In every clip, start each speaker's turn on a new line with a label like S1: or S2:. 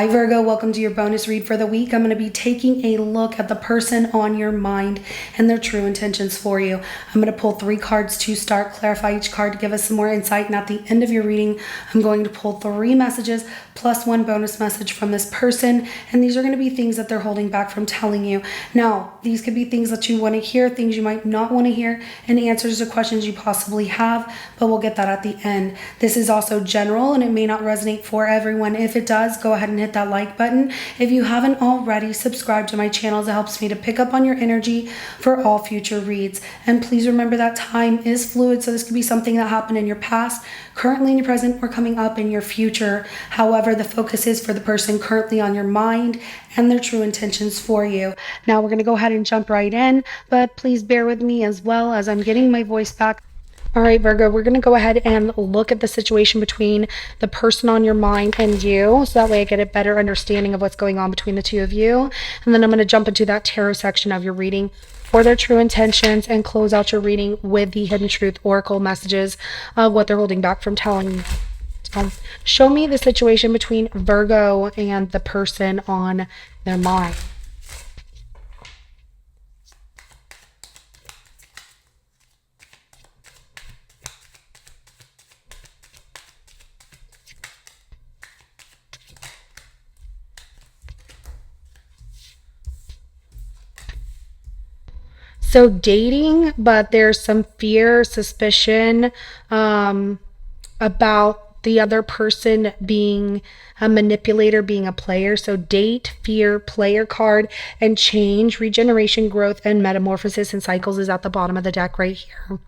S1: Hi Virgo, welcome to your bonus read for the week. I'm going to be taking a look at the person on your mind and their true intentions for you. I'm going to pull 3 cards to start, clarify each card to give us some more insight, and at the end of your reading, I'm going to pull 3 messages plus 1 bonus message from this person, and these are going to be things that they're holding back from telling you. Now, these could be things that you want to hear, things you might not want to hear, and answers to questions you possibly have, but we'll get that at the end. This is also general, and it may not resonate for everyone. If it does, go ahead and hit that like button. If you haven't already, subscribe to my channel. It helps me to pick up on your energy for all future reads. And please remember that time is fluid, so this could be something that happened in your past, currently in your present, or coming up in your future. However, the focus is for the person currently on your mind and their true intentions for you. Now we're going to go ahead and jump right in, but please bear with me as well as I'm getting my voice back. All right, Virgo, we're going to go ahead and look at the situation between the person on your mind and you, so that way I get a better understanding of what's going on between the two of you. And then I'm going to jump into that tarot section of your reading for their true intentions and close out your reading with the Hidden Truth Oracle messages of what they're holding back from telling you. Show me the situation between Virgo and the person on their mind. So dating, but there's some fear, suspicion about the other person being a manipulator, being a player. So date, fear, player card, and change, regeneration, growth, and metamorphosis and cycles is at the bottom of the deck right here.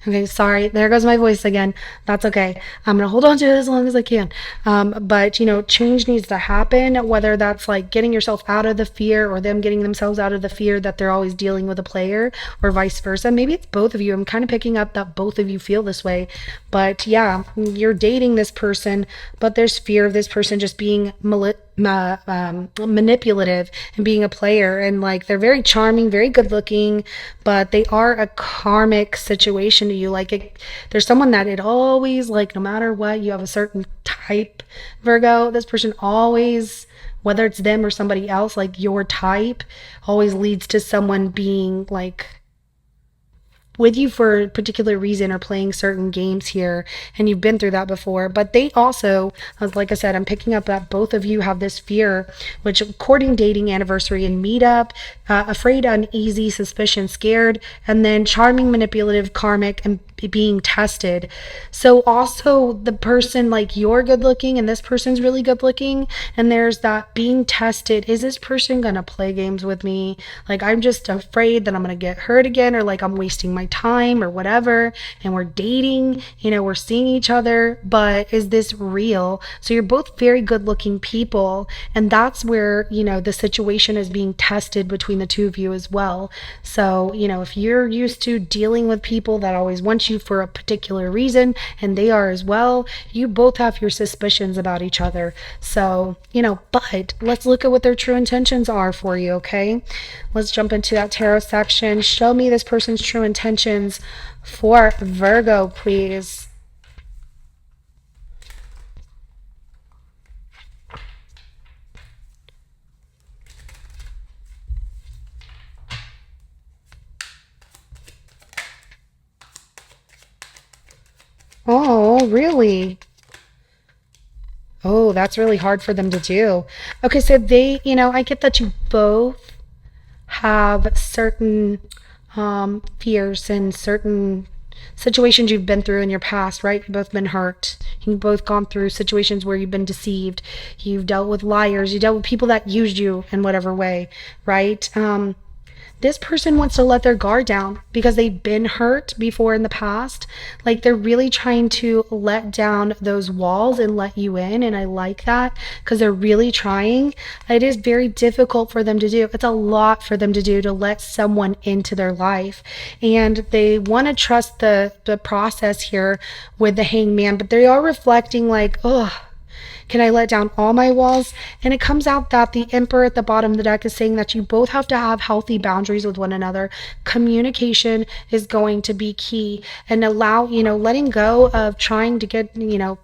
S1: Okay, sorry, there goes my voice again. That's okay. I'm gonna hold on to it as long as I can. But change needs to happen, whether that's like getting yourself out of the fear or them getting themselves out of the fear that they're always dealing with a player, or vice versa. Maybe it's both of you. I'm kind of picking up that both of you feel this way. But yeah, you're dating this person, but there's fear of this person just being manipulative and being a player, and like they're very charming, very good looking, but they are a karmic situation to you. Like there's someone that it always, like, no matter what, you have a certain type, Virgo, this person always, whether it's them or somebody else, like your type always leads to someone being like with you for a particular reason or playing certain games here, and you've been through that before. But they also, like I said, I'm picking up that both of you have this fear, which courting, dating, anniversary, and meetup, afraid, uneasy, suspicion, scared, and then charming, manipulative, karmic, and being tested. So also the person, like, you're good looking and this person's really good looking, and there's that being tested. Is this person gonna play games with me? Like, I'm just afraid that I'm gonna get hurt again, or like I'm wasting my time or whatever. And we're dating, we're seeing each other, but is this real? So you're both very good looking people, and that's where the situation is being tested between the two of you as well. So if you're used to dealing with people that always want you for a particular reason, and they are as well, you both have your suspicions about each other. So but let's look at what their true intentions are for you. Okay, let's jump into that tarot section. Show me this person's true intentions for Virgo, please. Oh, really? Oh, that's really hard for them to do. Okay, so they, I get that you both have certain fears and certain situations you've been through in your past, right? You've both been hurt. You've both gone through situations where you've been deceived. You've dealt with liars. You dealt with people that used you in whatever way, right? This person wants to let their guard down because they've been hurt before in the past. Like, they're really trying to let down those walls and let you in. And I like that because they're really trying. It is very difficult for them to do. It's a lot for them to do, to let someone into their life. And they want to trust the process here with the Hangman, but they are reflecting like, oh, can I let down all my walls? And it comes out that the Emperor at the bottom of the deck is saying that you both have to have healthy boundaries with one another. Communication is going to be key, and letting go of trying to get,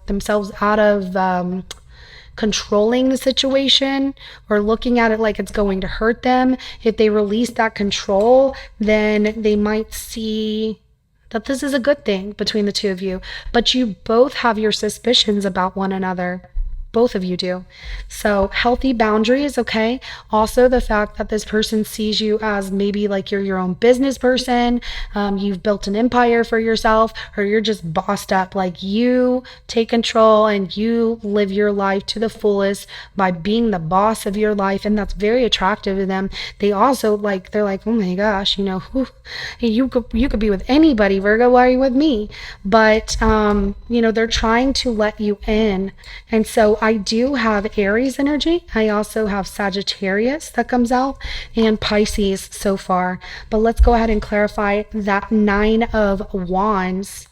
S1: themselves out of controlling the situation or looking at it like it's going to hurt them, if they release that control, then they might see that this is a good thing between the two of you. But you both have your suspicions about one another. Both of you do. So, healthy boundaries, okay? Also, the fact that this person sees you as maybe like you're your own business person, you've built an empire for yourself, or you're just bossed up. Like you take control and you live your life to the fullest by being the boss of your life. And that's very attractive to them. They also like, they're like, oh my gosh, whew, you could be with anybody, Virgo. Why are you with me? But, they're trying to let you in. And so, I do have Aries energy. I also have Sagittarius that comes out and Pisces so far. But let's go ahead and clarify that Nine of Wands.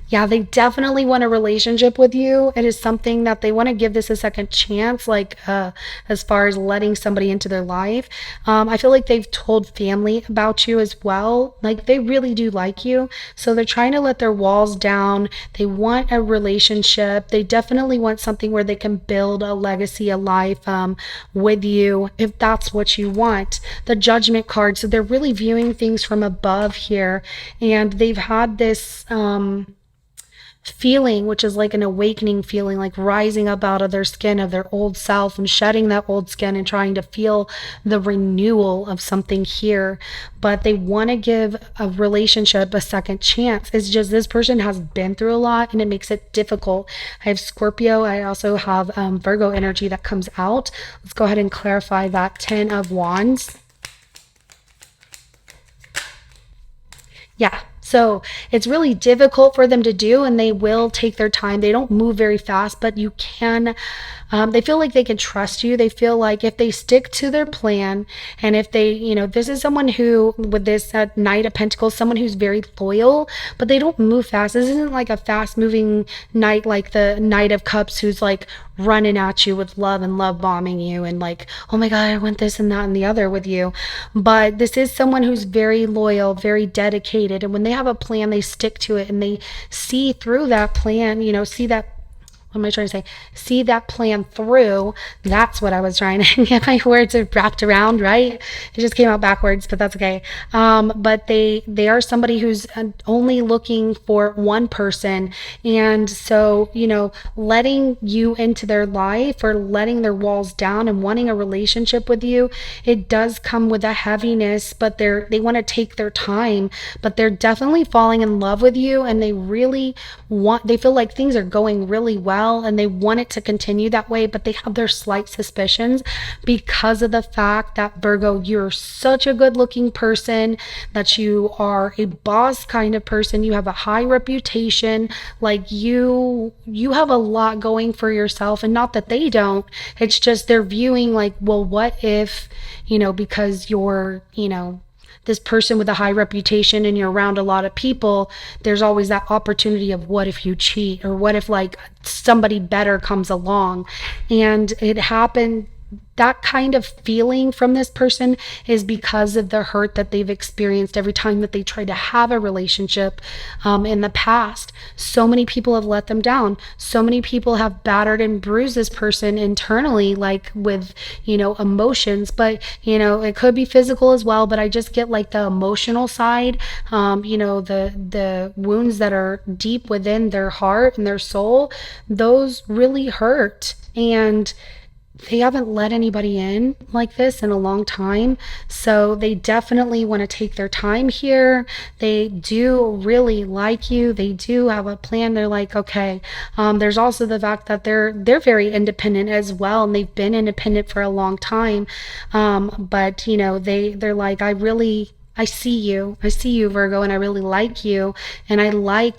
S1: Yeah, they definitely want a relationship with you. It is something that they want to give this a second chance, like as far as letting somebody into their life. I feel like they've told family about you as well. Like they really do like you. So they're trying to let their walls down. They want a relationship. They definitely want something where they can build a legacy, a life with you, if that's what you want. The Judgment card. So they're really viewing things from above here. And they've had this feeling, which is like an awakening feeling, like rising up out of their skin of their old self and shedding that old skin and trying to feel the renewal of something here. But they want to give a relationship a second chance. It's just this person has been through a lot and it makes it difficult. I have Scorpio. I also have Virgo energy that comes out. Let's go ahead and clarify that. 10 of Wands. Yeah. So it's really difficult for them to do, and they will take their time. They don't move very fast, but you can, they feel like they can trust you. They feel like if they stick to their plan, and if they, this is someone who, with this Knight of Pentacles, someone who's very loyal, but they don't move fast. This isn't like a fast moving knight like the Knight of Cups who's like running at you with love and love bombing you and like, oh my God, I want this and that and the other with you. But this is someone who's very loyal, very dedicated. And when they have a plan, they stick to it and they see through that plan, see that, what am I trying to say? See that plan through. That's what I was trying to get my words wrapped around, right? It just came out backwards, but that's okay. But they are somebody who's only looking for one person. And so, letting you into their life or letting their walls down and wanting a relationship with you, it does come with a heaviness, but they want to take their time, but they're definitely falling in love with you and they feel like things are going really well and they want it to continue that way, but they have their slight suspicions because of the fact that, Virgo, you're such a good looking person, that you are a boss kind of person. You have a high reputation. Like you have a lot going for yourself, and not that they don't. It's just they're viewing like, well, what if, because you're, this person with a high reputation and you're around a lot of people, there's always that opportunity of what if you cheat, or what if like somebody better comes along. And it happened, that kind of feeling from this person is because of the hurt that they've experienced every time that they try to have a relationship in the past. So many people have let them down. So many people have battered and bruised this person internally, like with, emotions, but, it could be physical as well. But I just get like the emotional side, the wounds that are deep within their heart and their soul, those really hurt. And they haven't let anybody in like this in a long time. So they definitely want to take their time here. They do really like you. They do have a plan. They're like, okay. There's also the fact that they're very independent as well. And they've been independent for a long time. But they're like, I see you, Virgo, and I really like you. And I like,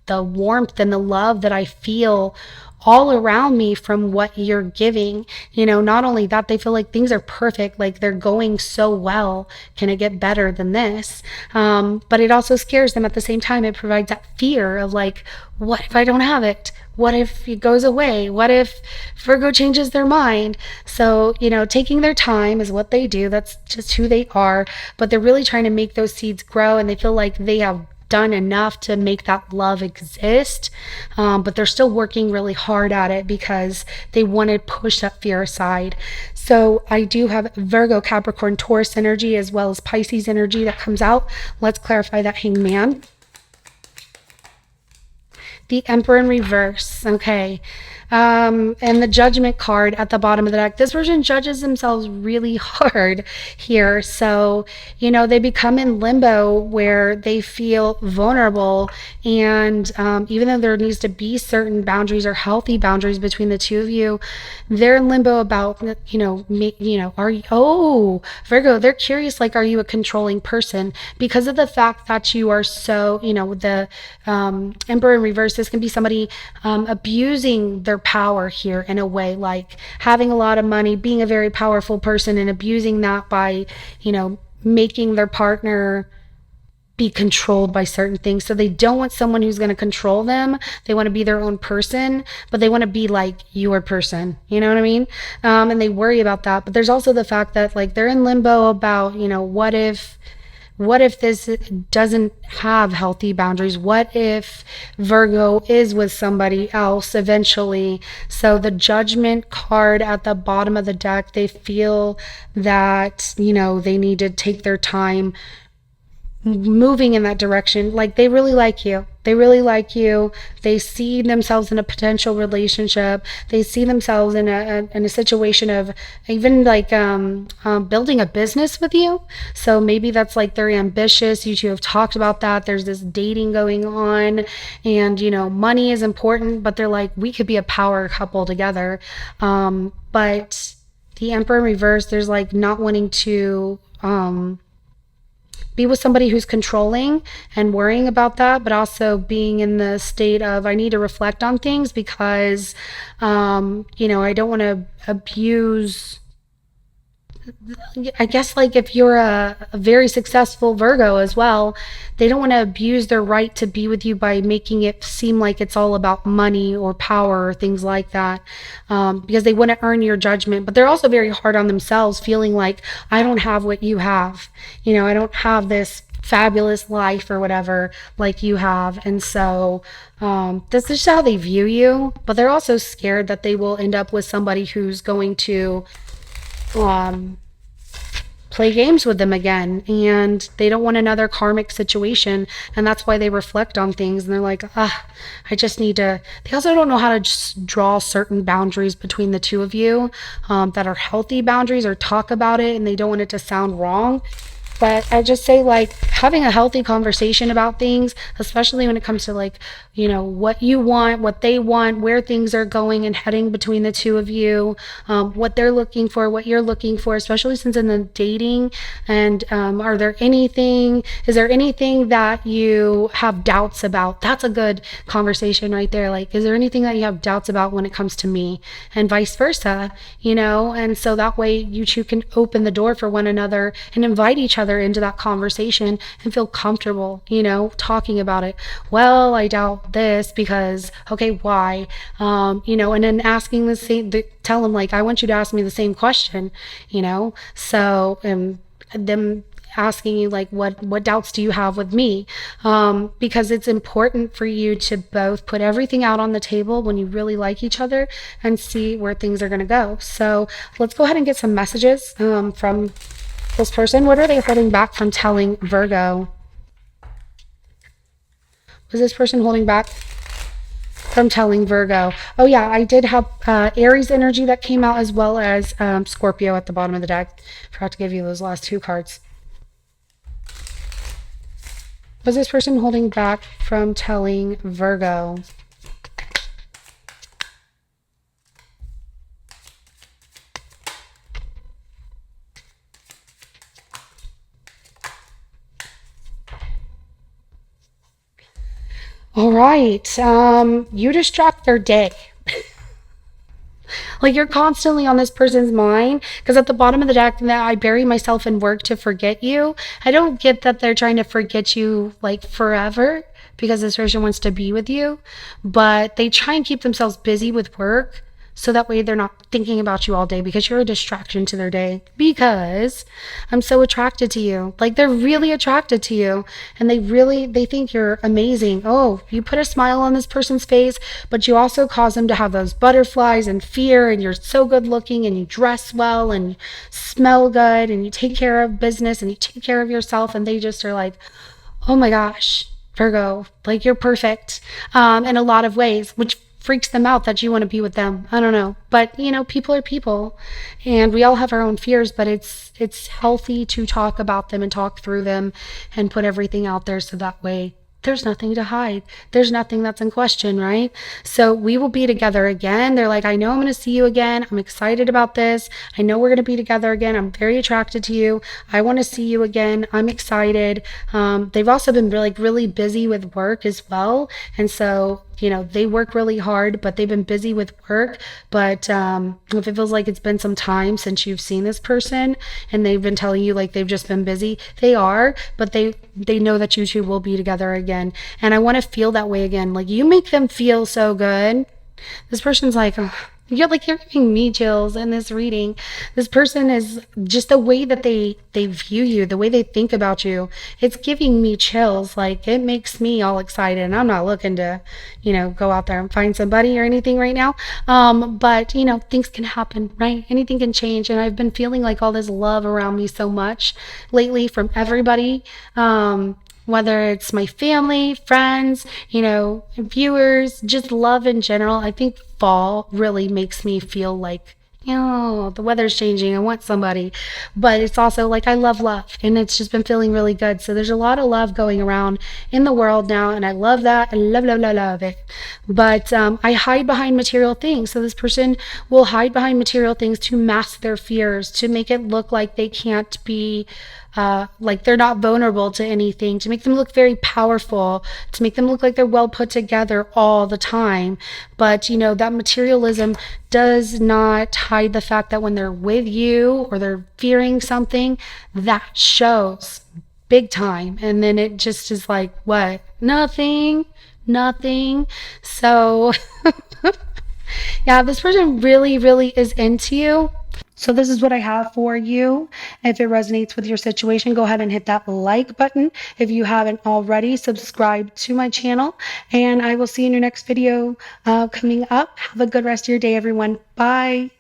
S1: the warmth and the love that I feel all around me from what you're giving. Not only that, they feel like things are perfect, like they're going so well. Can it get better than this? But it also scares them at the same time. It provides that fear of like, what if I don't have it? What if it goes away? What if Virgo changes their mind? So, taking their time is what they do. That's just who they are. But they're really trying to make those seeds grow, and they feel like they have done enough to make that love exist, but they're still working really hard at it because they want to push that fear aside. So I do have Virgo, Capricorn, Taurus energy as well as Pisces energy that comes out. Let's clarify that, Hangman. The Emperor in reverse. Okay. And the Judgment card at the bottom of the deck. This person judges themselves really hard here. So, they become in limbo where they feel vulnerable. And even though there needs to be certain boundaries or healthy boundaries between the two of you, they're in limbo about, are you, oh, Virgo, they're curious, like, are you a controlling person? Because of the fact that you are so, the Emperor in reverse, this can be somebody abusing their power here in a way, like having a lot of money, being a very powerful person and abusing that by, making their partner be controlled by certain things. So they don't want someone who's going to control them. They want to be their own person, but they want to be like your person. You know what I mean? And they worry about that. But there's also the fact that like they're in limbo about, what if this doesn't have healthy boundaries? What if Virgo is with somebody else eventually? So the Judgment card at the bottom of the deck, they feel that, they need to take their time moving in that direction. Like they really like you. They see themselves in a potential relationship. They see themselves in a situation of even like building a business with you. So maybe that's like they're ambitious. You two have talked about that. There's this dating going on, and money is important. But they're like, we could be a power couple together. But the Emperor in reverse, there's like not wanting to be with somebody who's controlling and worrying about that, but also being in the state of I need to reflect on things because, I don't want to abuse. I guess like if you're a very successful Virgo as well, they don't want to abuse their right to be with you by making it seem like it's all about money or power or things like that, because they want to earn your judgment. But they're also very hard on themselves, feeling like I don't have what you have. I don't have this fabulous life or whatever like you have. And so this is how they view you. But they're also scared that they will end up with somebody who's going to play games with them again, and they don't want another karmic situation, and that's why they reflect on things and they're like, I just need to. They also don't know how to just draw certain boundaries between the two of you that are healthy boundaries, or talk about it, and they don't want it to sound wrong. But I just say like having a healthy conversation about things, especially when it comes to like, what you want, what they want, where things are going and heading between the two of you, what they're looking for, what you're looking for, especially since in the dating. And is there anything that you have doubts about? That's a good conversation right there. Like, is there anything that you have doubts about when it comes to me, and vice versa, and so that way you two can open the door for one another and invite each other into that conversation and feel comfortable, talking about it. Well, I doubt this because, okay, why? And then asking tell them like, I want you to ask me the same question, so, them asking you like, what doubts do you have with me? Because it's important for you to both put everything out on the table when you really like each other and see where things are going to go. So let's go ahead and get some messages from this person. What are they holding back from telling Virgo? Was this person holding back from telling Virgo? Oh yeah, I did have Aries energy that came out, as well as Scorpio at the bottom of the deck. Forgot to give you those last two cards. Was this person holding back from telling Virgo? All right. You distract their day. Like you're constantly on this person's mind, because at the bottom of the deck that I bury myself in work to forget you. I don't get that they're trying to forget you like forever because this person wants to be with you, but they try and keep themselves busy with work so that way they're not thinking about you all day because you're a distraction to their day. Because I'm so attracted to you. Like, they're really attracted to you, and they think you're amazing. Oh, you put a smile on this person's face, but you also cause them to have those butterflies and fear, and you're so good looking, and you dress well, and you smell good, and you take care of business, and you take care of yourself, and they just are like, oh my gosh, Virgo, like, you're perfect, in a lot of ways, which freaks them out that you want to be with them. I don't know. But, people are people, and we all have our own fears, but it's healthy to talk about them and talk through them and put everything out there so that way there's nothing to hide. There's nothing that's in question, right? So we will be together again. They're like, I know I'm going to see you again. I'm excited about this. I know we're going to be together again. I'm very attracted to you. I want to see you again. I'm excited. They've also been really busy with work as well. And so, they work really hard, but they've been busy with work. But if it feels like it's been some time since you've seen this person and they've been telling you like they've just been busy, they are, but they know that you two will be together again. And I want to feel that way again. Like, you make them feel so good. This person's like, oh, you're giving me chills in this reading. This person is just the way that they view you, the way they think about you. It's giving me chills. Like, it makes me all excited. And I'm not looking to, go out there and find somebody or anything right now. But things can happen, right? Anything can change. And I've been feeling like all this love around me so much lately from everybody. Whether it's my family, friends, viewers, just love in general. I think fall really makes me feel like, the weather's changing. I want somebody. But it's also like I love love, and it's just been feeling really good. So there's a lot of love going around in the world now, and I love that. I love it. But I hide behind material things. So this person will hide behind material things to mask their fears, to make it look like they can't be like they're not vulnerable to anything, to make them look very powerful, to make them look like they're well put together all the time. But that materialism does not hide the fact that when they're with you or they're fearing something, that shows big time. And then it just is like, what? Nothing. So yeah, this person really is into you. So this is what I have for you. If it resonates with your situation, go ahead and hit that like button. If you haven't already, subscribe to my channel, and I will see you in your next video coming up. Have a good rest of your day, everyone. Bye.